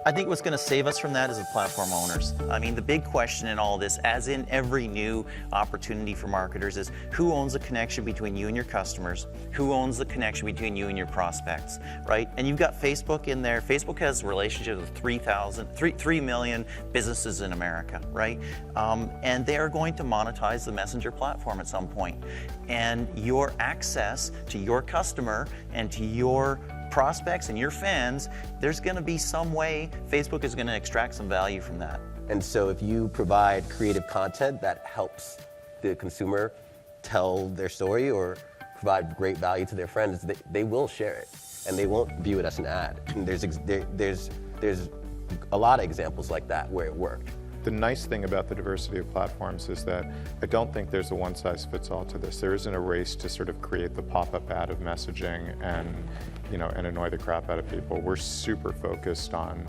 I think what's going to save us from that is the platform owners. I mean, the big question in all this, as in every new opportunity for marketers, is who owns the connection between you and your customers? Who owns the connection between you and your prospects, right? And you've got Facebook in there. Facebook has relationships with 3 million businesses in America, right? And they are going to monetize the Messenger platform at some point. And your access to your customer and to your prospects and your fans, there's going to be some way Facebook is going to extract some value from that. And so if you provide creative content that helps the consumer tell their story or provide great value to their friends, they will share it and they won't view it as an ad. And there's a lot of examples like that where it worked. The nice thing about the diversity of platforms is that I don't think there's a one-size-fits-all to this. There isn't a race to sort of create the pop-up ad of messaging and annoy the crap out of people. We're super focused on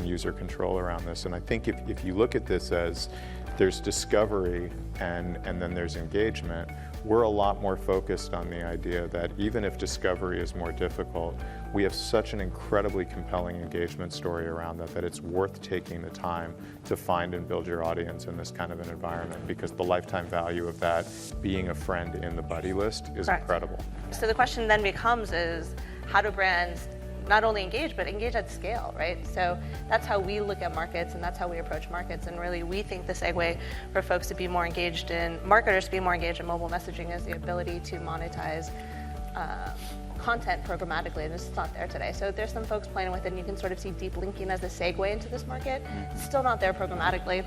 user control around this. And I think if you look at this as there's discovery and then there's engagement, we're a lot more focused on the idea that even if discovery is more difficult, we have such an incredibly compelling engagement story around that it's worth taking the time to find and build your audience in this kind of an environment, because the lifetime value of that being a friend in the buddy list is incredible. So the question then becomes is, how do brands not only engage, but engage at scale, right? So that's how we look at markets and that's how we approach markets. And really, we think the segue for folks to be more engaged in, marketers to be more engaged in mobile messaging is the ability to monetize content programmatically, and this is not there today. So there's some folks playing with it, and you can sort of see deep linking as a segue into this market. It's still not there programmatically.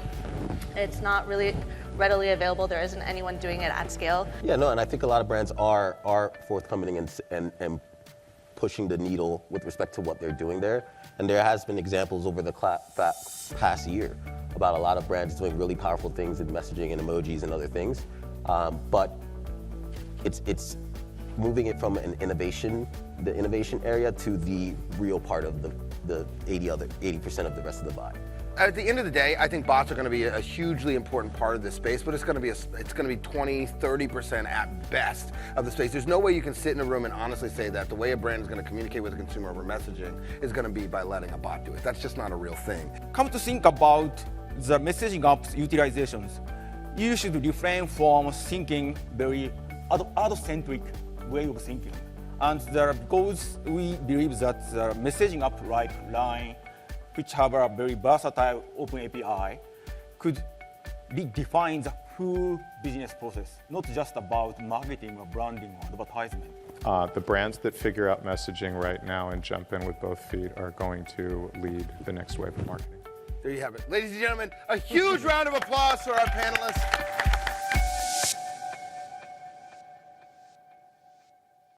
It's not really readily available. There isn't anyone doing it at scale. Yeah, no, and I think a lot of brands are forthcoming and pushing the needle with respect to what they're doing there. And there has been examples over the past year about a lot of brands doing really powerful things in messaging and emojis and other things. But it's moving it from the innovation area to the real part of the 80% of the rest of the buy. At the end of the day, I think bots are going to be a hugely important part of this space, but it's going to be 20-30% at best of the space. There's no way you can sit in a room and honestly say that the way a brand is going to communicate with a consumer over messaging is going to be by letting a bot do it. That's just not a real thing. Come to think about the messaging apps utilizations, you should refrain from thinking very ad-centric way of thinking. And because we believe that the messaging app like Line, which have a very versatile open API, could redefine the full business process, not just about marketing or branding or advertisement. The brands that figure out messaging right now and jump in with both feet are going to lead the next wave of marketing. There you have it. Ladies and gentlemen, a huge round of applause for our panelists.